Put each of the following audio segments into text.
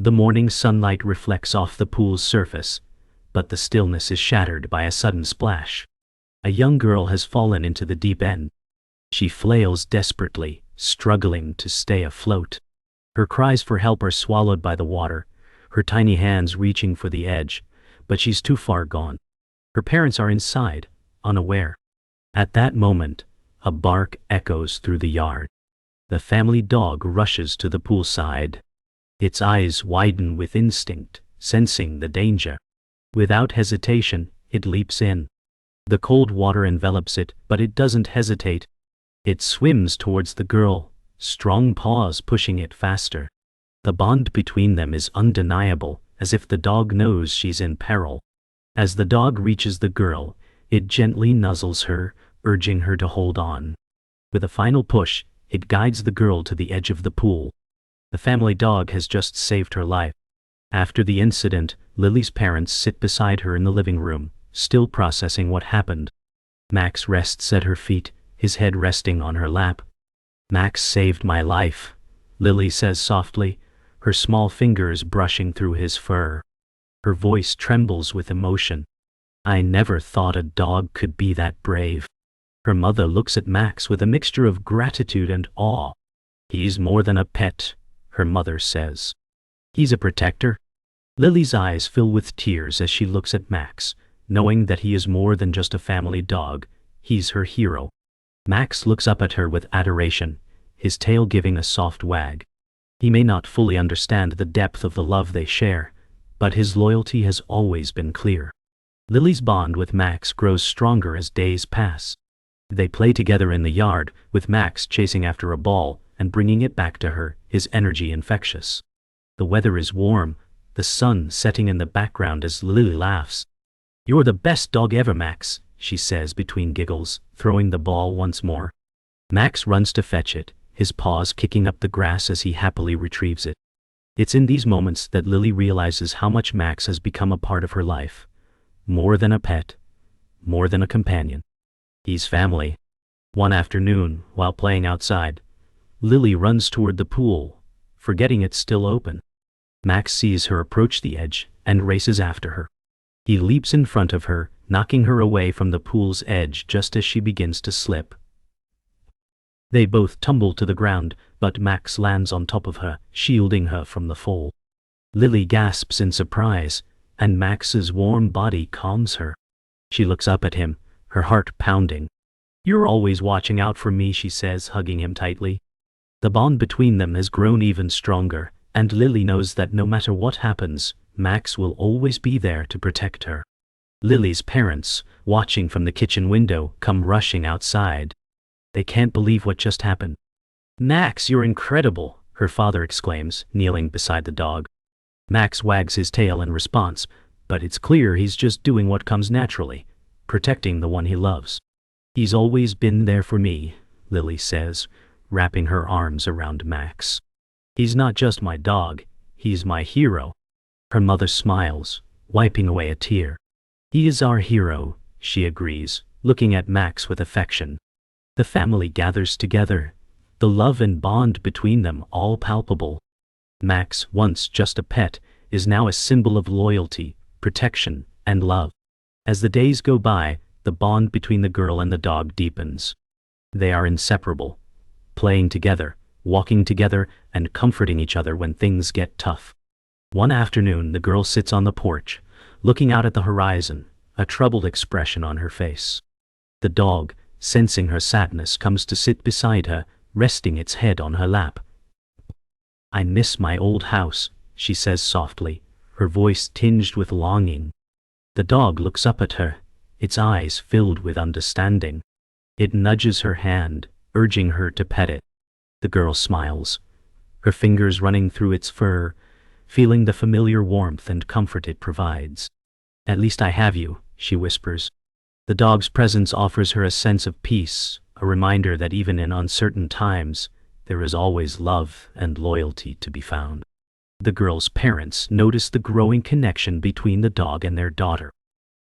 The morning sunlight reflects off the pool's surface, but the stillness is shattered by a sudden splash. A young girl has fallen into the deep end. She flails desperately, struggling to stay afloat. Her cries for help are swallowed by the water, her tiny hands reaching for the edge, but she's too far gone. Her parents are inside, unaware. At that moment, a bark echoes through the yard. The family dog rushes to the poolside. Its eyes widen with instinct, sensing the danger. Without hesitation, it leaps in. The cold water envelops it, but it doesn't hesitate. It swims towards the girl, strong paws pushing it faster. The bond between them is undeniable, as if the dog knows she's in peril. As the dog reaches the girl, it gently nuzzles her, urging her to hold on. With a final push, it guides the girl to the edge of the pool. The family dog has just saved her life. After the incident, Lily's parents sit beside her in the living room, still processing what happened. Max rests at her feet, his head resting on her lap. "Max saved my life," Lily says softly, her small fingers brushing through his fur. Her voice trembles with emotion. "I never thought a dog could be that brave." Her mother looks at Max with a mixture of gratitude and awe. "He's more than a pet," her mother says. "He's a protector." Lily's eyes fill with tears as she looks at Max, knowing that he is more than just a family dog. He's her hero. Max looks up at her with adoration, his tail giving a soft wag. He may not fully understand the depth of the love they share, but his loyalty has always been clear. Lily's bond with Max grows stronger as days pass. They play together in the yard, with Max chasing after a ball and bringing it back to her, his energy infectious. The weather is warm, the sun setting in the background as Lily laughs. "You're the best dog ever, Max," she says between giggles, throwing the ball once more. Max runs to fetch it, his paws kicking up the grass as he happily retrieves it. It's in these moments that Lily realizes how much Max has become a part of her life. More than a pet, more than a companion. He's family. One afternoon, while playing outside, Lily runs toward the pool, forgetting it's still open. Max sees her approach the edge and races after her. He leaps in front of her, knocking her away from the pool's edge just as she begins to slip. They both tumble to the ground, but Max lands on top of her, shielding her from the fall. Lily gasps in surprise, and Max's warm body calms her. She looks up at him, her heart pounding. "You're always watching out for me," she says, hugging him tightly. The bond between them has grown even stronger, and Lily knows that no matter what happens, Max will always be there to protect her. Lily's parents, watching from the kitchen window, come rushing outside. They can't believe what just happened. "Max, you're incredible," her father exclaims, kneeling beside the dog. Max wags his tail in response, but it's clear he's just doing what comes naturally, protecting the one he loves. "He's always been there for me," Lily says, wrapping her arms around Max. "He's not just my dog, he's my hero." Her mother smiles, wiping away a tear. "He is our hero," she agrees, looking at Max with affection. The family gathers together, the love and bond between them all palpable. Max, once just a pet, is now a symbol of loyalty, protection, and love. As the days go by, the bond between the girl and the dog deepens. They are inseparable, playing together, walking together, and comforting each other when things get tough. One afternoon, the girl sits on the porch, looking out at the horizon, a troubled expression on her face. The dog, sensing her sadness, comes to sit beside her, resting its head on her lap. "I miss my old house," she says softly, her voice tinged with longing. The dog looks up at her, its eyes filled with understanding. It nudges her hand, urging her to pet it. The girl smiles, her fingers running through its fur, feeling the familiar warmth and comfort it provides. "At least I have you," she whispers. The dog's presence offers her a sense of peace, a reminder that even in uncertain times, there is always love and loyalty to be found. The girl's parents notice the growing connection between the dog and their daughter.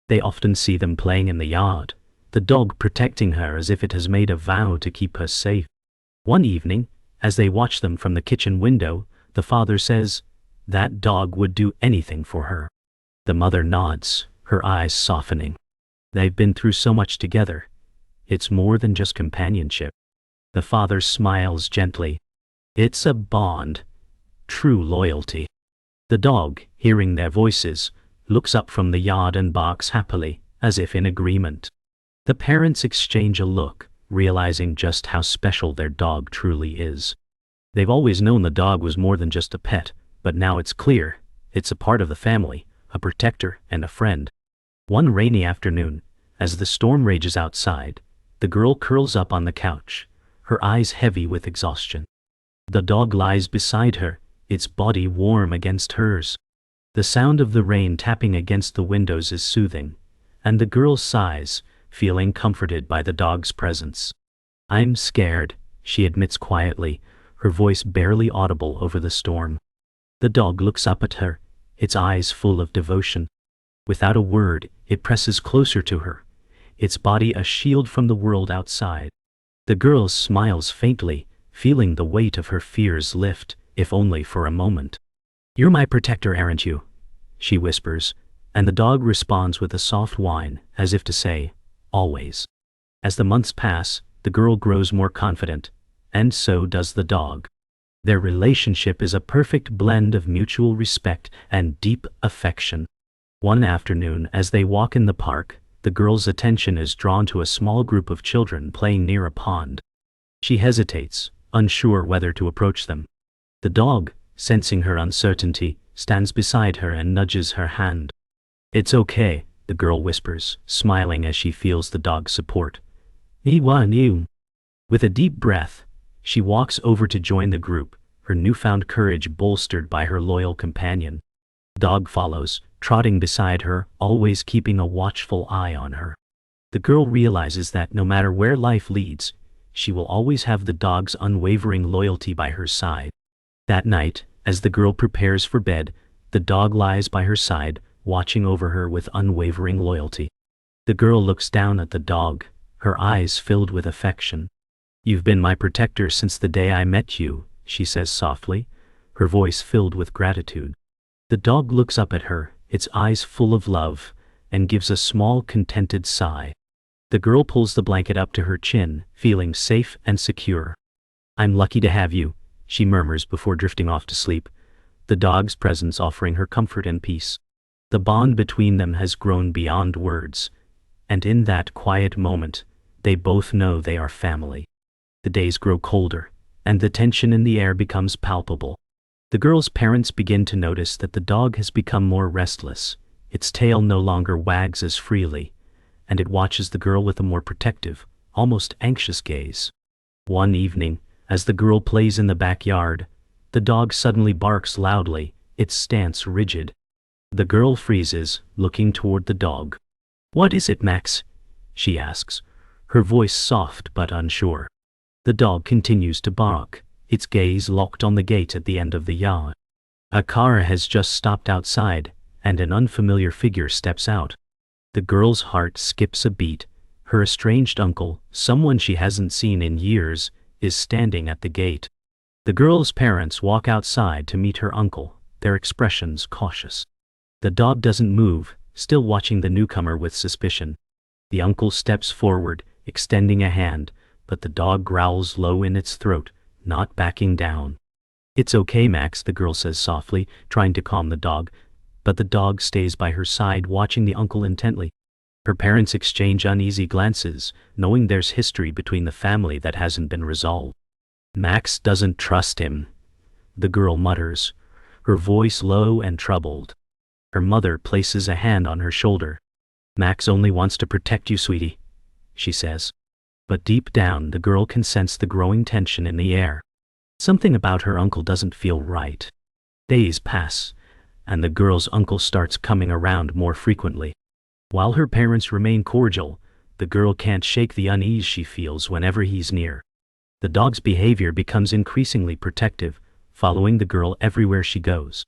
They often see them playing in the yard, the dog protecting her as if it has made a vow to keep her safe. One evening, as they watch them from the kitchen window, the father says, That dog would do anything for her. The mother nods, her eyes softening. They've been through so much together. It's more than just companionship. The father smiles gently. It's a bond. True loyalty. The dog, hearing their voices, looks up from the yard and barks happily, as if in agreement. The parents exchange a look, realizing just how special their dog truly is. They've always known the dog was more than just a pet, but now it's clear. It's a part of the family, a protector and a friend. One rainy afternoon, as the storm rages outside, the girl curls up on the couch, her eyes heavy with exhaustion. The dog lies beside her, its body warm against hers. The sound of the rain tapping against the windows is soothing, and the girl sighs, feeling comforted by the dog's presence. I'm scared, she admits quietly, her voice barely audible over the storm. The dog looks up at her, its eyes full of devotion. Without a word, it presses closer to her, its body a shield from the world outside. The girl smiles faintly, feeling the weight of her fears lift, if only for a moment. You're my protector, aren't you? She whispers, and the dog responds with a soft whine, as if to say, always. As the months pass, the girl grows more confident, and so does the dog. Their relationship is a perfect blend of mutual respect and deep affection. One afternoon, as they walk in the park, the girl's attention is drawn to a small group of children playing near a pond. She hesitates, unsure whether to approach them. The dog, sensing her uncertainty, stands beside her and nudges her hand. It's okay, the girl whispers, smiling as she feels the dog's support. You. With a deep breath, she walks over to join the group, her newfound courage bolstered by her loyal companion. The dog follows, trotting beside her, always keeping a watchful eye on her. The girl realizes that no matter where life leads, she will always have the dog's unwavering loyalty by her side. That night, as the girl prepares for bed, the dog lies by her side, watching over her with unwavering loyalty. The girl looks down at the dog, her eyes filled with affection. You've been my protector since the day I met you, she says softly, her voice filled with gratitude. The dog looks up at her, its eyes full of love, and gives a small, contented sigh. The girl pulls the blanket up to her chin, feeling safe and secure. I'm lucky to have you, she murmurs before drifting off to sleep, the dog's presence offering her comfort and peace. The bond between them has grown beyond words, and in that quiet moment, they both know they are family. The days grow colder, and the tension in the air becomes palpable. The girl's parents begin to notice that the dog has become more restless, its tail no longer wags as freely, and it watches the girl with a more protective, almost anxious gaze. One evening, as the girl plays in the backyard, the dog suddenly barks loudly, its stance rigid. The girl freezes, looking toward the dog. What is it, Max? She asks, her voice soft but unsure. The dog continues to bark, its gaze locked on the gate at the end of the yard. A car has just stopped outside, and an unfamiliar figure steps out. The girl's heart skips a beat. Her estranged uncle, someone she hasn't seen in years, is standing at the gate. The girl's parents walk outside to meet her uncle, their expressions cautious. The dog doesn't move, still watching the newcomer with suspicion. The uncle steps forward, extending a hand, but the dog growls low in its throat, not backing down. It's okay, Max, the girl says softly, trying to calm the dog, but the dog stays by her side watching the uncle intently. Her parents exchange uneasy glances, knowing there's history between the family that hasn't been resolved. Max doesn't trust him, the girl mutters, her voice low and troubled. Her mother places a hand on her shoulder. Max only wants to protect you, sweetie, she says. But deep down, the girl can sense the growing tension in the air. Something about her uncle doesn't feel right. Days pass, and the girl's uncle starts coming around more frequently. While her parents remain cordial, the girl can't shake the unease she feels whenever he's near. The dog's behavior becomes increasingly protective, following the girl everywhere she goes.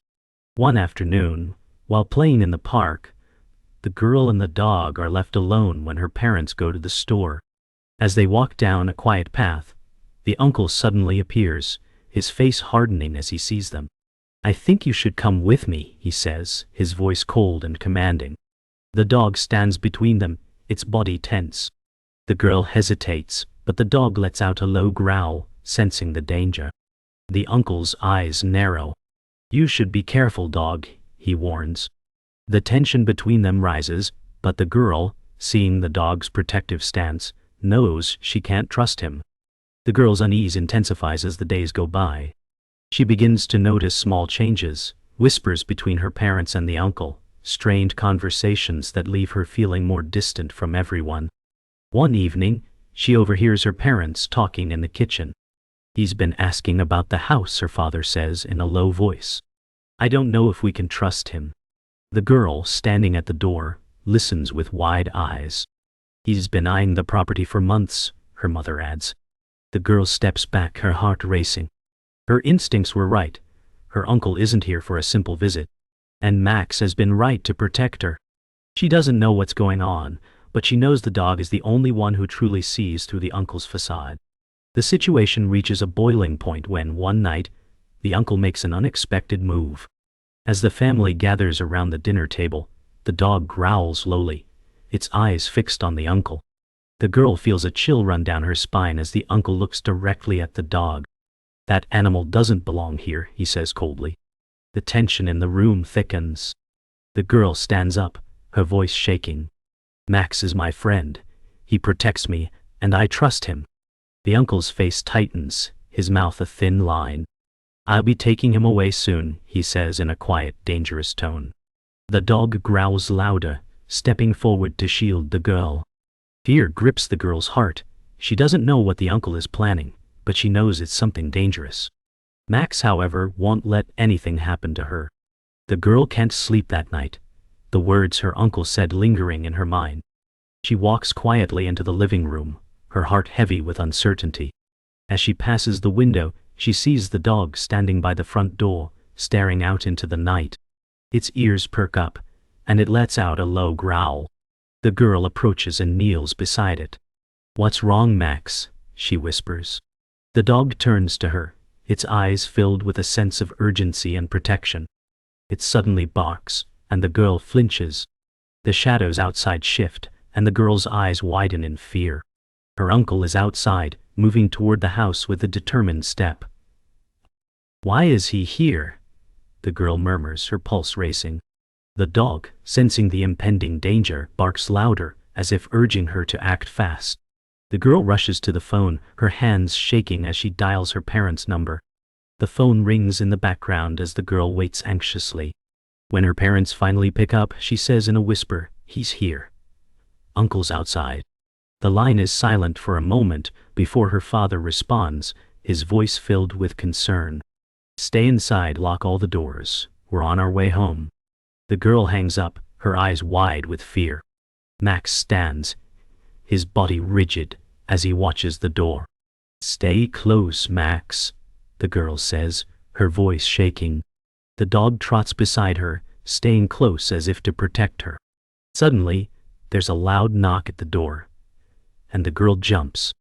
One afternoon, while playing in the park, the girl and the dog are left alone when her parents go to the store. As they walk down a quiet path, the uncle suddenly appears, his face hardening as he sees them. "I think you should come with me," he says, his voice cold and commanding. The dog stands between them, its body tense. The girl hesitates, but the dog lets out a low growl, sensing the danger. The uncle's eyes narrow. "You should be careful, dog," he warns. The tension between them rises, but the girl, seeing the dog's protective stance, knows she can't trust him. The girl's unease intensifies as the days go by. She begins to notice small changes, whispers between her parents and the uncle, strained conversations that leave her feeling more distant from everyone. One evening, she overhears her parents talking in the kitchen. "He's been asking about the house," her father says in a low voice. "I don't know if we can trust him." The girl, standing at the door, listens with wide eyes. "He's been eyeing the property for months," her mother adds. The girl steps back, her heart racing. Her instincts were right. Her uncle isn't here for a simple visit. And Max has been right to protect her. She doesn't know what's going on, but she knows the dog is the only one who truly sees through the uncle's facade. The situation reaches a boiling point when, one night, the uncle makes an unexpected move. As the family gathers around the dinner table, the dog growls lowly, its eyes fixed on the uncle. The girl feels a chill run down her spine as the uncle looks directly at the dog. "That animal doesn't belong here," he says coldly. The tension in the room thickens. The girl stands up, her voice shaking. "Max is my friend. He protects me, and I trust him." The uncle's face tightens, his mouth a thin line. "I'll be taking him away soon," he says in a quiet, dangerous tone. The dog growls louder, stepping forward to shield the girl. Fear grips the girl's heart. She doesn't know what the uncle is planning, but she knows it's something dangerous. Max, however, won't let anything happen to her. The girl can't sleep that night, the words her uncle said lingering in her mind. She walks quietly into the living room, her heart heavy with uncertainty. As she passes the window, she sees the dog standing by the front door, staring out into the night. Its ears perk up, and it lets out a low growl. The girl approaches and kneels beside it. "What's wrong, Max?" she whispers. The dog turns to her, its eyes filled with a sense of urgency and protection. It suddenly barks, and the girl flinches. The shadows outside shift, and the girl's eyes widen in fear. Her uncle is outside, moving toward the house with a determined step. "Why is he here?" the girl murmurs, her pulse racing. The dog, sensing the impending danger, barks louder, as if urging her to act fast. The girl rushes to the phone, her hands shaking as she dials her parents' number. The phone rings in the background as the girl waits anxiously. When her parents finally pick up, she says in a whisper, "He's here. Uncle's outside." The line is silent for a moment before her father responds, his voice filled with concern. "Stay inside, lock all the doors. We're on our way home." The girl hangs up, her eyes wide with fear. Max stands, his body rigid, as he watches the door. "Stay close, Max," the girl says, her voice shaking. The dog trots beside her, staying close as if to protect her. Suddenly, there's a loud knock at the door, and the girl jumps.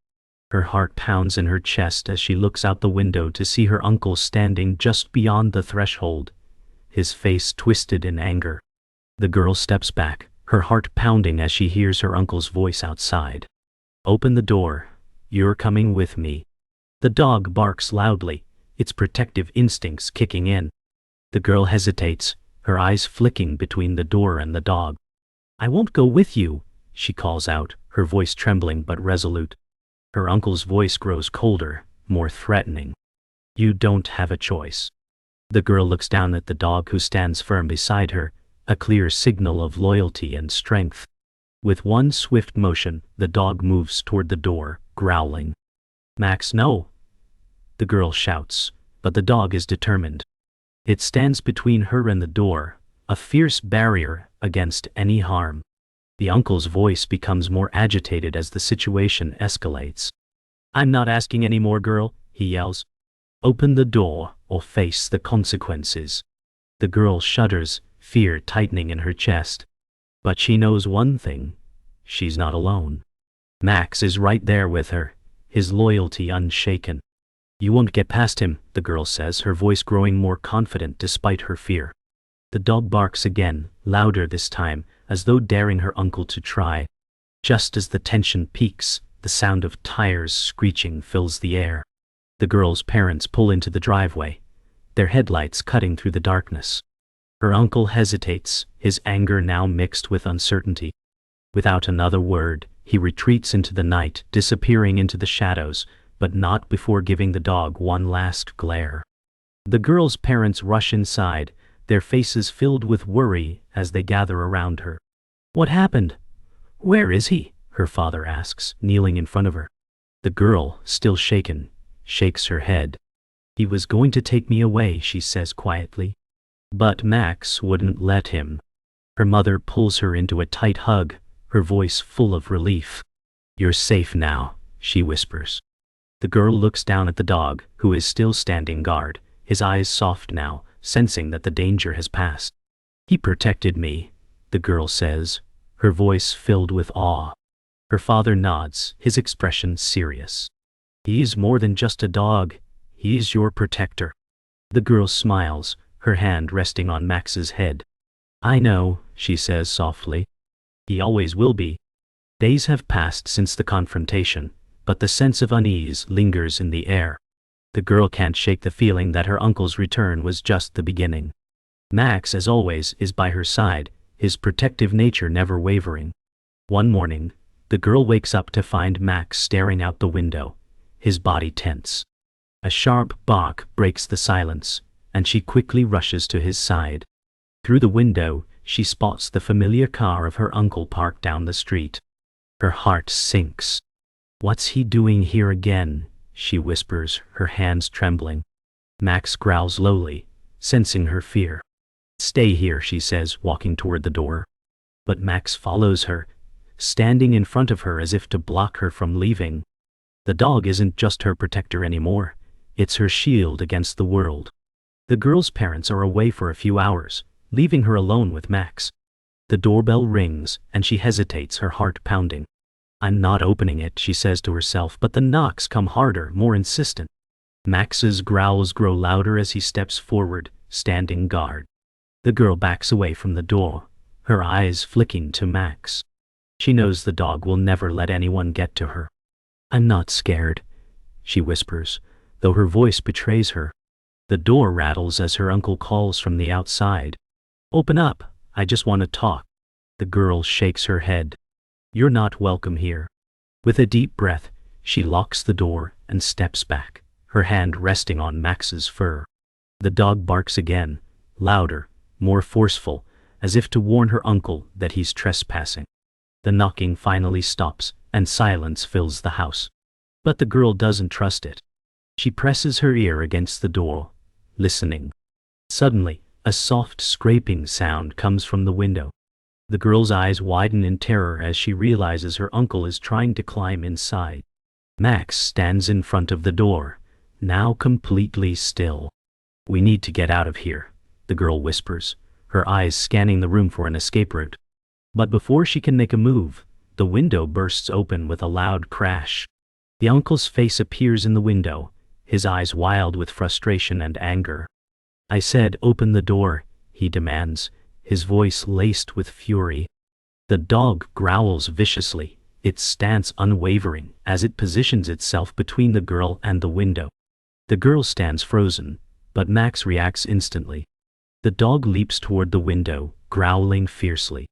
Her heart pounds in her chest as she looks out the window to see her uncle standing just beyond the threshold, his face twisted in anger. The girl steps back, her heart pounding as she hears her uncle's voice outside. "Open the door. You're coming with me." The dog barks loudly, its protective instincts kicking in. The girl hesitates, her eyes flicking between the door and the dog. "I won't go with you," she calls out, her voice trembling but resolute. Her uncle's voice grows colder, more threatening. "You don't have a choice." The girl looks down at the dog who stands firm beside her, a clear signal of loyalty and strength. With one swift motion, the dog moves toward the door, growling. "Max, no!" the girl shouts, but the dog is determined. It stands between her and the door, a fierce barrier against any harm. The uncle's voice becomes more agitated as the situation escalates. "I'm not asking any more, girl," he yells. "Open the door or face the consequences." The girl shudders, fear tightening in her chest. But she knows one thing: she's not alone. Max is right there with her, his loyalty unshaken. You won't get past him, the girl says, her voice growing more confident despite her fear. The dog barks again, louder this time, as though daring her uncle to try. Just as the tension peaks, the sound of tires screeching fills the air. The girl's parents pull into the driveway, their headlights cutting through the darkness. Her uncle hesitates, his anger now mixed with uncertainty. Without another word, he retreats into the night, disappearing into the shadows, but not before giving the dog one last glare. The girl's parents rush inside, their faces filled with worry as they gather around her. What happened? Where is he? Her father asks, kneeling in front of her. The girl, still shaken, shakes her head. He was going to take me away, she says quietly. But Max wouldn't let him. Her mother pulls her into a tight hug, her voice full of relief. You're safe now, she whispers. The girl looks down at the dog, who is still standing guard, his eyes soft now, sensing that the danger has passed. He protected me, the girl says, her voice filled with awe. Her father nods, his expression serious. He's more than just a dog, he's your protector. The girl smiles, her hand resting on Max's head. I know, she says softly. He always will be. Days have passed since the confrontation, but the sense of unease lingers in the air. The girl can't shake the feeling that her uncle's return was just the beginning. Max, as always, is by her side, his protective nature never wavering. One morning, the girl wakes up to find Max staring out the window, his body tense. A sharp bark breaks the silence, and she quickly rushes to his side. Through the window, she spots the familiar car of her uncle parked down the street. Her heart sinks. What's he doing here again? She whispers, her hands trembling. Max growls lowly, sensing her fear. Stay here, she says, walking toward the door. But Max follows her, standing in front of her as if to block her from leaving. The dog isn't just her protector anymore, it's her shield against the world. The girl's parents are away for a few hours, leaving her alone with Max. The doorbell rings, and she hesitates, her heart pounding. I'm not opening it, she says to herself, but the knocks come harder, more insistent. Max's growls grow louder as he steps forward, standing guard. The girl backs away from the door, her eyes flicking to Max. She knows the dog will never let anyone get to her. I'm not scared, she whispers, though her voice betrays her. The door rattles as her uncle calls from the outside. Open up, I just want to talk. The girl shakes her head. You're not welcome here. With a deep breath, she locks the door and steps back, her hand resting on Max's fur. The dog barks again, louder, more forceful, as if to warn her uncle that he's trespassing. The knocking finally stops, and silence fills the house. But the girl doesn't trust it. She presses her ear against the door, listening. Suddenly, a soft scraping sound comes from the window. The girl's eyes widen in terror as she realizes her uncle is trying to climb inside. Max stands in front of the door, now completely still. We need to get out of here, the girl whispers, her eyes scanning the room for an escape route. But before she can make a move, the window bursts open with a loud crash. The uncle's face appears in the window, his eyes wild with frustration and anger. I said, open the door, he demands, his voice laced with fury. The dog growls viciously, its stance unwavering as it positions itself between the girl and the window. The girl stands frozen, but Max reacts instantly. The dog leaps toward the window, growling fiercely.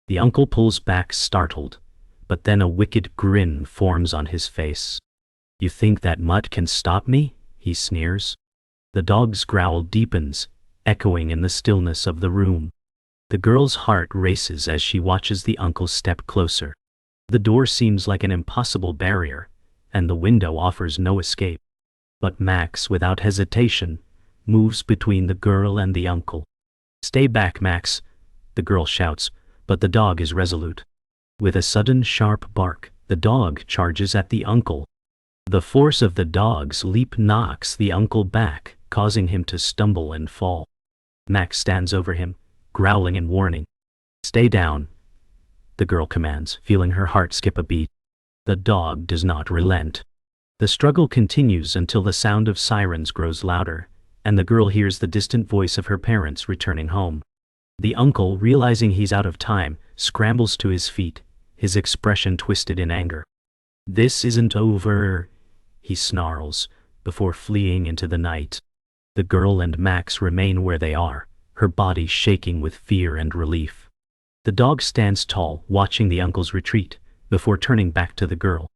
The uncle pulls back startled, but then a wicked grin forms on his face. You think that mutt can stop me? He sneers. The dog's growl deepens, echoing in the stillness of the room. The girl's heart races as she watches the uncle step closer. The door seems like an impossible barrier, and the window offers no escape. But Max, without hesitation, moves between the girl and the uncle. Stay back, Max, the girl shouts, but the dog is resolute. With a sudden sharp bark, the dog charges at the uncle. The force of the dog's leap knocks the uncle back, causing him to stumble and fall. Max stands over him, growling and warning. Stay down, the girl commands, feeling her heart skip a beat. The dog does not relent. The struggle continues until the sound of sirens grows louder, and the girl hears the distant voice of her parents returning home. The uncle, realizing he's out of time, scrambles to his feet, his expression twisted in anger. "This isn't over," he snarls, before fleeing into the night. The girl and Max remain where they are, her body shaking with fear and relief. The dog stands tall, watching the uncle's retreat, before turning back to the girl.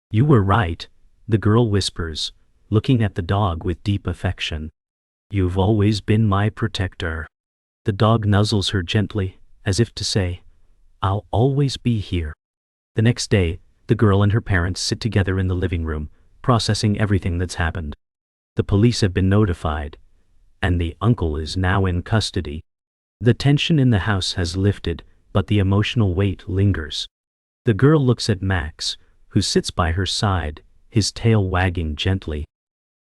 "You were right," the girl whispers, looking at the dog with deep affection. "You've always been my protector." The dog nuzzles her gently, as if to say, "I'll always be here." The next day, the girl and her parents sit together in the living room, processing everything that's happened. The police have been notified, and the uncle is now in custody. The tension in the house has lifted, but the emotional weight lingers. The girl looks at Max, who sits by her side, his tail wagging gently.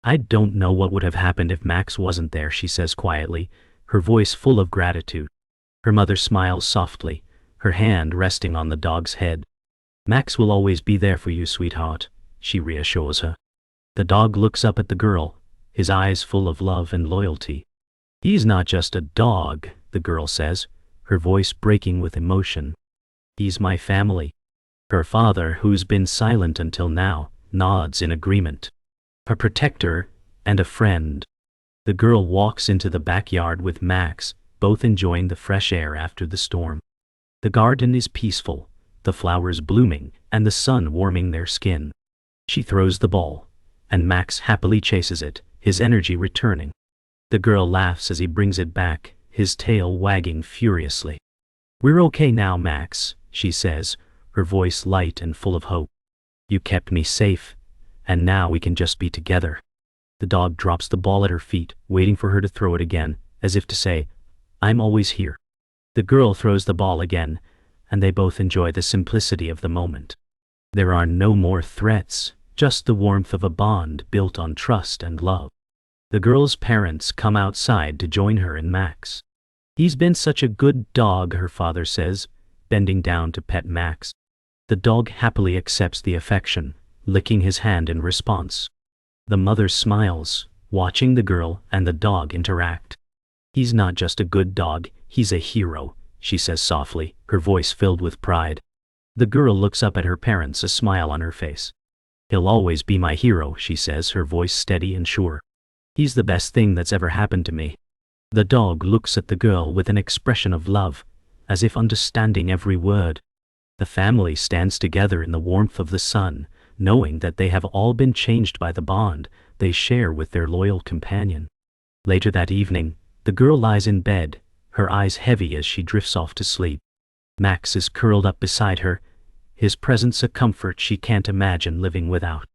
"I don't know what would have happened if Max wasn't there," she says quietly, her voice full of gratitude. Her mother smiles softly, her hand resting on the dog's head. "Max will always be there for you, sweetheart," she reassures her. The dog looks up at the girl, his eyes full of love and loyalty. "He's not just a dog," the girl says, her voice breaking with emotion. "He's my family." Her father, who's been silent until now, nods in agreement. "A protector and a friend." The girl walks into the backyard with Max, both enjoying the fresh air after the storm. The garden is peaceful, the flowers blooming, and the sun warming their skin. She throws the ball, and Max happily chases it, his energy returning. The girl laughs as he brings it back, his tail wagging furiously. "We're okay now, Max," she says, her voice light and full of hope. "You kept me safe, and now we can just be together." The dog drops the ball at her feet, waiting for her to throw it again, as if to say, "I'm always here." The girl throws the ball again, and they both enjoy the simplicity of the moment. There are no more threats, just the warmth of a bond built on trust and love. The girl's parents come outside to join her and Max. "He's been such a good dog," her father says, bending down to pet Max. The dog happily accepts the affection, licking his hand in response. The mother smiles, watching the girl and the dog interact. "He's not just a good dog, he's a hero," she says softly, her voice filled with pride. The girl looks up at her parents, a smile on her face. "He'll always be my hero," she says, her voice steady and sure. "He's the best thing that's ever happened to me." The dog looks at the girl with an expression of love, as if understanding every word. The family stands together in the warmth of the sun, knowing that they have all been changed by the bond they share with their loyal companion. Later that evening, the girl lies in bed, her eyes heavy as she drifts off to sleep. Max is curled up beside her, his presence a comfort she can't imagine living without.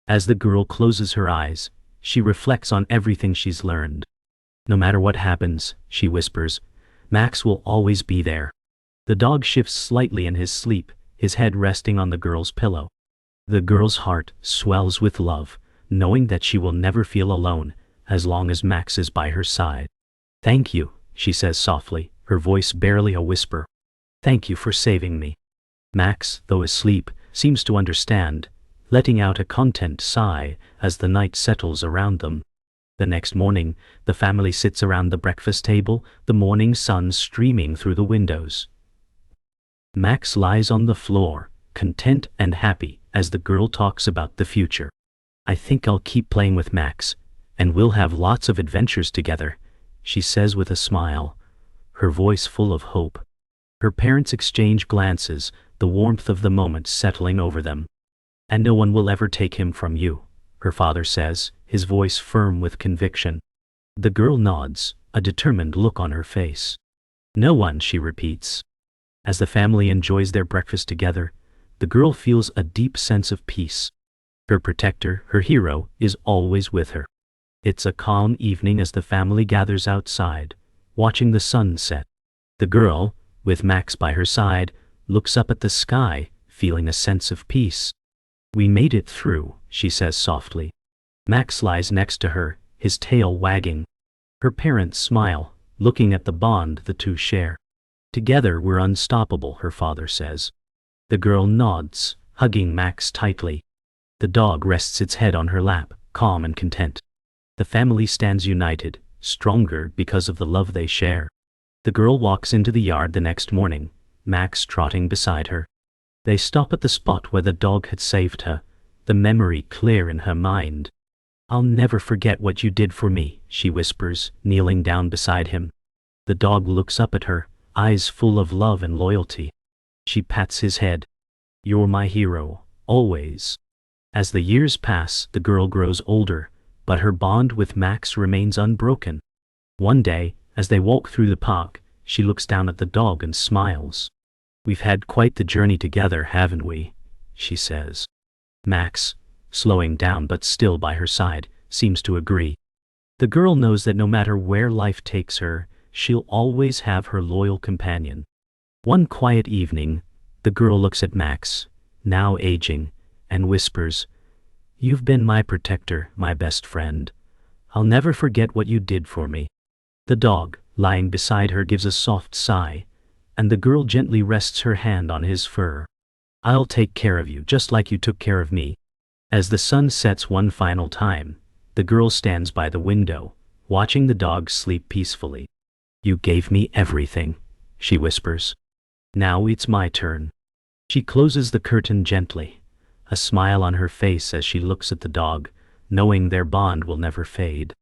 As the girl closes her eyes, she reflects on everything she's learned. "No matter what happens," she whispers, "Max will always be there." The dog shifts slightly in his sleep, his head resting on the girl's pillow. The girl's heart swells with love, knowing that she will never feel alone as long as Max is by her side. "Thank you," she says softly, her voice barely a whisper. "Thank you for saving me." Max, though asleep, seems to understand, letting out a content sigh as the night settles around them. The next morning, the family sits around the breakfast table, the morning sun streaming through the windows. Max lies on the floor, content and happy, as the girl talks about the future. "I think I'll keep playing with Max, and we'll have lots of adventures together," she says with a smile, her voice full of hope. Her parents exchange glances, the warmth of the moment settling over them. "And no one will ever take him from you," her father says, his voice firm with conviction. The girl nods, a determined look on her face. "No one," she repeats. As the family enjoys their breakfast together, the girl feels a deep sense of peace. Her protector, her hero, is always with her. It's a calm evening as the family gathers outside, watching the sun set. The girl, with Max by her side, looks up at the sky, feeling a sense of peace. "We made it through," she says softly. Max lies next to her, his tail wagging. Her parents smile, looking at the bond the two share. "Together we're unstoppable," her father says. The girl nods, hugging Max tightly. The dog rests its head on her lap, calm and content. The family stands united, stronger because of the love they share. The girl walks into the yard the next morning, Max trotting beside her. They stop at the spot where the dog had saved her, the memory clear in her mind. "I'll never forget what you did for me," she whispers, kneeling down beside him. The dog looks up at her, eyes full of love and loyalty. She pats his head. "You're my hero, always." As the years pass, the girl grows older, but her bond with Max remains unbroken. One day, as they walk through the park, she looks down at the dog and smiles. "We've had quite the journey together, haven't we?" she says. Max, slowing down but still by her side, seems to agree. The girl knows that no matter where life takes her, she'll always have her loyal companion. One quiet evening, the girl looks at Max, now aging, and whispers, "You've been my protector, my best friend. I'll never forget what you did for me." The dog, lying beside her, gives a soft sigh, and the girl gently rests her hand on his fur. "I'll take care of you just like you took care of me." As the sun sets one final time, the girl stands by the window, watching the dog sleep peacefully. "You gave me everything," she whispers. "Now it's my turn." She closes the curtain gently, a smile on her face as she looks at the dog, knowing their bond will never fade.